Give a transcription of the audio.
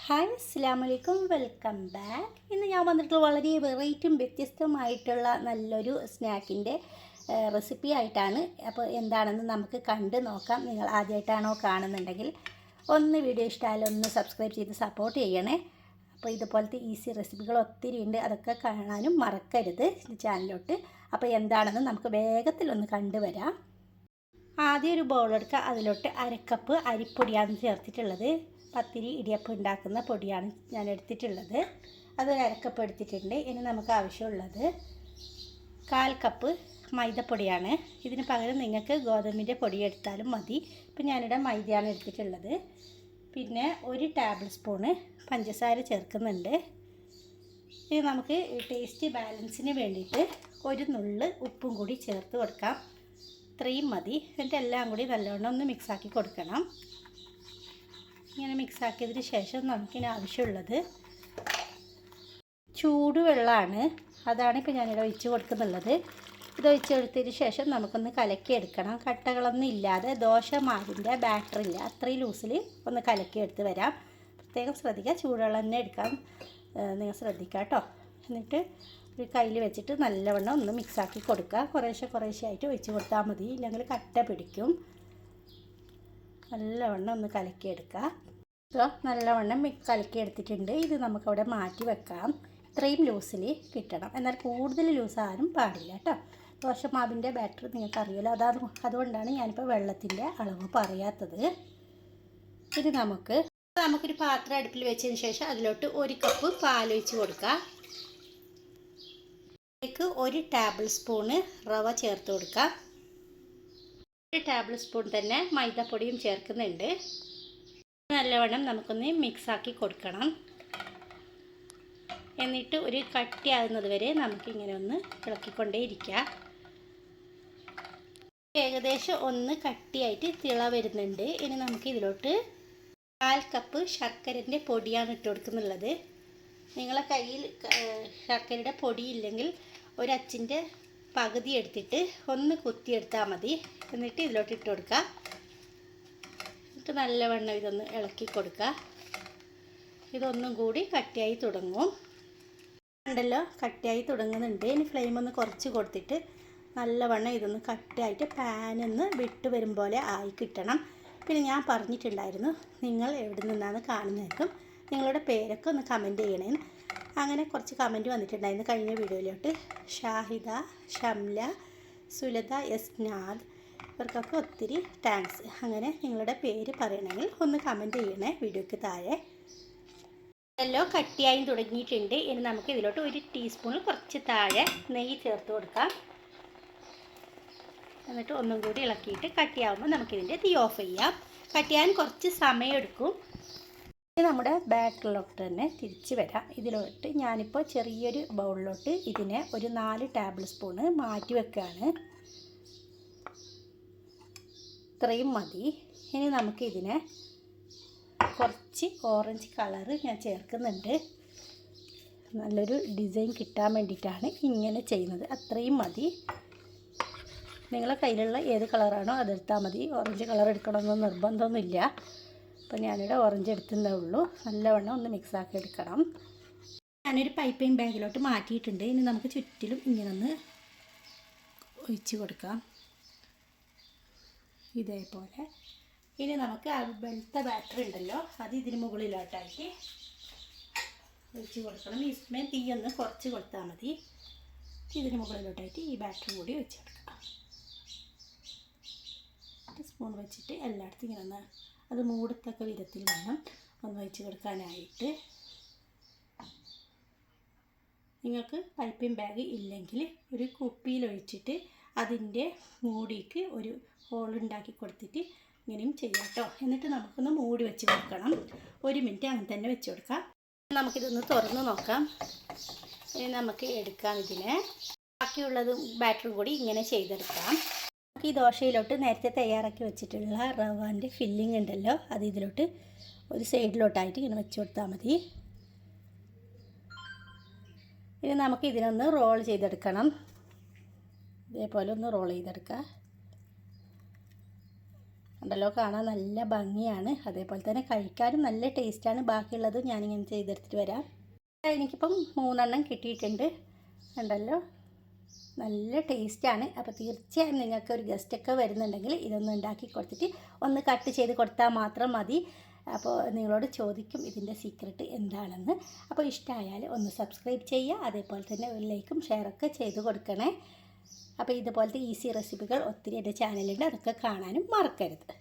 Hi അസ്സലാമലൈക്കും welcome back. ഇന്ന് ഞാൻ വന്നിട്ടുള്ള വളരെ വെറൈറ്റിയും വ്യത്യസ്തമായിട്ടുള്ള നല്ലൊരു സ്നാക്കിൻ്റെ റെസിപ്പി ആയിട്ടാണ്. അപ്പോൾ എന്താണെന്ന് നമുക്ക് കണ്ട് നോക്കാം. നിങ്ങൾ ആദ്യമായിട്ടാണോ കാണുന്നുണ്ടെങ്കിൽ ഒന്ന് വീഡിയോ ഇഷ്ടമായാലും ഒന്ന് സബ്സ്ക്രൈബ് ചെയ്ത് സപ്പോർട്ട് ചെയ്യണേ. അപ്പോൾ ഇതുപോലത്തെ ഈസി റെസിപ്പികൾ ഒത്തിരി ഉണ്ട്, അതൊക്കെ കാണാനും മറക്കരുത് ചാനലിലോട്ട്. അപ്പോൾ എന്താണെന്ന് നമുക്ക് വേഗത്തിലൊന്ന് കണ്ടുവരാം. ആദ്യം ഒരു ബൗളെടുക്കുക, അതിലോട്ട് അരക്കപ്പ് അരിപ്പൊടിയാണ് ചേർത്തിട്ടുള്ളത്. പത്തിരി ഇടിയപ്പം ഉണ്ടാക്കുന്ന പൊടിയാണ് ഞാൻ എടുത്തിട്ടുള്ളത്. അതൊരു അരക്കപ്പ് എടുത്തിട്ടുണ്ട്. ഇനി നമുക്ക് ആവശ്യമുള്ളത് 1/4 കപ്പ് മൈദപ്പൊടിയാണ്. ഇതിന് പകരം നിങ്ങൾക്ക് ഗോതമ്പിൻ്റെ പൊടി എടുത്താലും മതി. ഇപ്പം ഞാനിവിടെ മൈദയാണ് എടുത്തിട്ടുള്ളത്. പിന്നെ 1 ടേബിൾ സ്പൂണ് പഞ്ചസാര ചേർക്കുന്നുണ്ട്. ഇനി നമുക്ക് ടേസ്റ്റ് ബാലൻസിന് വേണ്ടിയിട്ട് ഒരു നുള്ള് ഉപ്പും കൂടി ചേർത്ത് കൊടുക്കാം. ഇത്രയും മതി. എന്നിട്ട് എല്ലാം കൂടി നല്ലവണ്ണം ഒന്ന് മിക്സാക്കി കൊടുക്കണം. ഇങ്ങനെ മിക്സാക്കിയതിന് ശേഷം നമുക്കിനി ആവശ്യമുള്ളത് ചൂടുവെള്ളമാണ്. അതാണ് ഇപ്പോൾ ഞാനിവിടെ ഒഴിച്ച് കൊടുക്കുന്നുള്ളത്. ഇത് ഒഴിച്ചെടുത്തതിന് ശേഷം നമുക്കൊന്ന് കലക്കിയെടുക്കണം. കട്ടകളൊന്നും ഇല്ലാതെ ദോശമാവിൻ്റെ ബാറ്ററില്ല അത്രയും ലൂസിൽ ഒന്ന് കലക്കിയെടുത്ത് വരാം. പ്രത്യേകം ശ്രദ്ധിക്കുക, ചൂടുവെള്ളം തന്നെ എടുക്കാൻ നിങ്ങൾ ശ്രദ്ധിക്കുക കേട്ടോ. എന്നിട്ട് ഒരു കയ്യിൽ വെച്ചിട്ട് നല്ലവണ്ണം ഒന്ന് മിക്സാക്കി കൊടുക്കുക. കുറേശ്ശെ ആയിട്ട് ഒഴിച്ച് കൊടുത്താൽ മതി, ഇല്ലെങ്കിൽ കട്ട പിടിക്കും. നല്ലവണ്ണം ഒന്ന് കലക്കിയെടുക്കുക. ഇപ്പോൾ നല്ലവണ്ണം കലക്കിയെടുത്തിട്ടുണ്ട്. ഇത് നമുക്കവിടെ മാറ്റി വെക്കാം. ഇത്രയും ലൂസിൽ കിട്ടണം, എന്നാൽ കൂടുതൽ ലൂസാകാനും പാടില്ല കേട്ടോ. ദോശമാവിൻ്റെ ബാറ്റർ നിങ്ങൾക്കറിയാലോ, അതുകൊണ്ടാണ് ഞാനിപ്പോൾ വെള്ളത്തിൻ്റെ അളവ് പറയാത്തത്. ഇത് നമുക്കൊരു പാത്രം അടുപ്പിൽ വെച്ചതിന് ശേഷം അതിലോട്ട് 1 കപ്പ് പാലൊഴിച്ച് കൊടുക്കുക. അതിലേക്ക് 1 ടേബിൾ സ്പൂണ് റവ ചേർത്ത് കൊടുക്കുക. 1 ടേബിൾ സ്പൂൺ തന്നെ മൈദപ്പൊടിയും ചേർക്കുന്നുണ്ട്. നല്ലവണ്ണം നമുക്കൊന്ന് മിക്സാക്കി കൊടുക്കണം. എന്നിട്ട് ഒരു കട്ടിയാകുന്നത് വരെ നമുക്കിങ്ങനെ ഒന്ന് ഇളക്കിക്കൊണ്ടേയിരിക്കുക. ഏകദേശം ഒന്ന് കട്ടിയായിട്ട് തിള വരുന്നുണ്ട്. ഇനി നമുക്ക് ഇതിലോട്ട് 1/4 കപ്പ് ശർക്കരൻ്റെ പൊടിയാണ് ഇട്ട് കൊടുക്കുന്നുള്ളത്. നിങ്ങളെ കയ്യിൽ ശർക്കരയുടെ പൊടി ഇല്ലെങ്കിൽ ഒരു അച്ചിൻ്റെ പകുതി എടുത്തിട്ട് ഒന്ന് കുത്തിയെടുത്താൽ മതി. എന്നിട്ട് ഇതിലോട്ട് ഇട്ട് കൊടുക്കുക. എന്നിട്ട് നല്ലവണ്ണം ഇതൊന്ന് ഇളക്കി കൊടുക്കുക. ഇതൊന്നും കൂടി കട്ടിയായി തുടങ്ങും. ഉണ്ടല്ലോ, കട്ടിയായി തുടങ്ങുന്നുണ്ട്. ഇനി ഫ്ലെയിം ഒന്ന് കുറച്ച് കൊടുത്തിട്ട് നല്ലവണ്ണം ഇതൊന്ന് കട്ടിയായിട്ട് പാനിന്ന് വിട്ട് വരും പോലെ ആയി കിട്ടണം. പിന്നെ ഞാൻ പറഞ്ഞിട്ടുണ്ടായിരുന്നു, നിങ്ങൾ എവിടെ നിന്നാണ് കാണുന്നതെന്നും നിങ്ങളുടെ പേരൊക്കെ ഒന്ന് കമൻറ്റ് ചെയ്യണേന്ന്. അങ്ങനെ കുറച്ച് കമൻറ്റ് വന്നിട്ടുണ്ടായിരുന്നു കഴിഞ്ഞ വീഡിയോയിലോട്ട്. ഷാഹിദ, ഷംല, സുലത, യസ്നാദ്, ഇവർക്കൊക്കെ ഒത്തിരി താങ്ക്സ്. അങ്ങനെ നിങ്ങളുടെ പേര് പറയണമെങ്കിൽ ഒന്ന് കമൻറ്റ് ചെയ്യണേ വീഡിയോയ്ക്ക് താഴെ. എല്ലാം കട്ടിയായി തുടങ്ങിയിട്ടുണ്ട്. ഇനി നമുക്ക് ഇതിലോട്ട് 1 ടീസ്പൂണിൽ കുറച്ച് താഴെ നെയ്യ് ചേർത്ത് കൊടുക്കാം. എന്നിട്ട് ഒന്നും കൂടി ഇളക്കിയിട്ട് കട്ടിയാവുമ്പോൾ നമുക്കിതിൻ്റെ തീ ഓഫ് ചെയ്യാം. കട്ടിയാൻ കുറച്ച് സമയമെടുക്കും. നമ്മുടെ ബാറ്ററിലോട്ട് തന്നെ തിരിച്ച് വരാം. ഇതിലോട്ട് ഞാനിപ്പോൾ ചെറിയൊരു ബൗളിലോട്ട് ഇതിനെ ഒരു 4 ടേബിൾ സ്പൂണ് മാറ്റി വെക്കുകയാണ്. ഇത്രയും മതി. ഇനി നമുക്കിതിനെ കുറച്ച് ഓറഞ്ച് കളറ് ഞാൻ ചേർക്കുന്നുണ്ട്. നല്ലൊരു ഡിസൈൻ കിട്ടാൻ വേണ്ടിയിട്ടാണ് ഇങ്ങനെ ചെയ്യുന്നത്. അത്രയും മതി. നിങ്ങളെ കയ്യിലുള്ള ഏത് കളറാണോ അതെടുത്താൽ മതി. ഓറഞ്ച് കളർ എടുക്കണമെന്നൊന്നും നിർബന്ധമൊന്നുമില്ല. അപ്പോൾ ഞാനിവിടെ ഓറഞ്ച് എടുത്തതേ ഉള്ളൂ. നല്ലവണ്ണം ഒന്ന് മിക്സാക്കി എടുക്കണം. ഞാനൊരു പൈപ്പിംഗ് ബാഗിലോട്ട് മാറ്റിയിട്ടുണ്ട്. ഇനി നമുക്ക് ചുറ്റിലും ഇങ്ങനെ ഒന്ന് ഒഴിച്ച് കൊടുക്കാം, ഇതേപോലെ. ഇനി നമുക്ക് ആ വെളുത്ത ബാറ്ററി ഉണ്ടല്ലോ, അത് ഇതിന് മുകളിലോട്ടായിട്ട് ഒഴിച്ച് കൊടുക്കണം. ഈ സമയം തീ ഒന്ന് കുറച്ച് കൊടുത്താൽ മതി. ഇതിന് മുകളിലോട്ടായിട്ട് ഈ ബാറ്ററി കൂടി ഒഴിച്ച് കൊടുക്കാം. സ്പൂൺ വെച്ചിട്ട് എല്ലായിടത്തും ഇങ്ങനെ ഒന്ന് അത് മൂടത്തക്ക വിധത്തിൽ വേണം ഒന്ന് ഒഴിച്ച് കൊടുക്കാനായിട്ട്. നിങ്ങൾക്ക് പൈപ്പിംഗ് ബാഗ് ഇല്ലെങ്കിൽ ഒരു കുപ്പിയിൽ ഒഴിച്ചിട്ട് അതിൻ്റെ മൂടിക്ക് ഒരു ഹോൾ ഉണ്ടാക്കി കൊടുത്തിട്ട് ഇങ്ങനെയും ചെയ്യാം കേട്ടോ. എന്നിട്ട് നമുക്കൊന്ന് മൂടി വെച്ച് കൊടുക്കണം. 1 മിനിറ്റ് അങ്ങനെ തന്നെ വെച്ച് കൊടുക്കാം. നമുക്കിതൊന്ന് തുറന്ന് നോക്കാം. ഇനി നമുക്ക് എടുക്കാം ഇതിനെ. ബാക്കിയുള്ളതും ബാറ്ററും കൂടി ഇങ്ങനെ ചെയ്തെടുക്കാം. നമുക്ക് ഈ ദോശയിലോട്ട് നേരത്തെ തയ്യാറാക്കി വെച്ചിട്ടുള്ള റവാൻ്റെ ഫില്ലിംഗ് ഉണ്ടല്ലോ, അത് ഇതിലോട്ട് ഒരു സൈഡിലോട്ടായിട്ട് ഇങ്ങനെ വെച്ച് കൊടുത്താൽ മതി. ഇനി നമുക്ക് ഇതിനൊന്ന് റോൾ ചെയ്തെടുക്കണം. ഇതേപോലെ ഒന്ന് റോൾ ചെയ്തെടുക്കുക. ഉണ്ടല്ലോ, കാണാൻ നല്ല ഭംഗിയാണ്. അതേപോലെ തന്നെ കഴിക്കാനും നല്ല ടേസ്റ്റാണ്. ബാക്കിയുള്ളത് ഞാനിങ്ങനെ ചെയ്തെടുത്തിട്ട് വരാം. എനിക്കിപ്പം 3 കിട്ടിയിട്ടുണ്ട്. ഉണ്ടല്ലോ, നല്ല ടേസ്റ്റാണ്. അപ്പോൾ തീർച്ചയായും നിങ്ങൾക്ക് ഒരു ഗസ്റ്റൊക്കെ വരുന്നുണ്ടെങ്കിൽ ഇതൊന്ന് ഉണ്ടാക്കി കൊടുത്തിട്ട് ഒന്ന് കട്ട് ചെയ്ത് കൊടുത്താൽ മാത്രം മതി. അപ്പോൾ നിങ്ങളോട് ചോദിക്കും ഇതിൻ്റെ സീക്രട്ട് എന്താണെന്ന്. അപ്പോൾ ഇഷ്ടമായാൽ ഒന്ന് സബ്സ്ക്രൈബ് ചെയ്യുക. അതേപോലെ തന്നെ ഒരു ലൈക്കും ഷെയറൊക്കെ ചെയ്ത് കൊടുക്കണേ. അപ്പോൾ ഇതുപോലത്തെ ഈസി റെസിപ്പികൾ ഒത്തിരി എൻ്റെ ചാനലുണ്ട്, അതൊക്കെ കാണാനും മറക്കരുത്.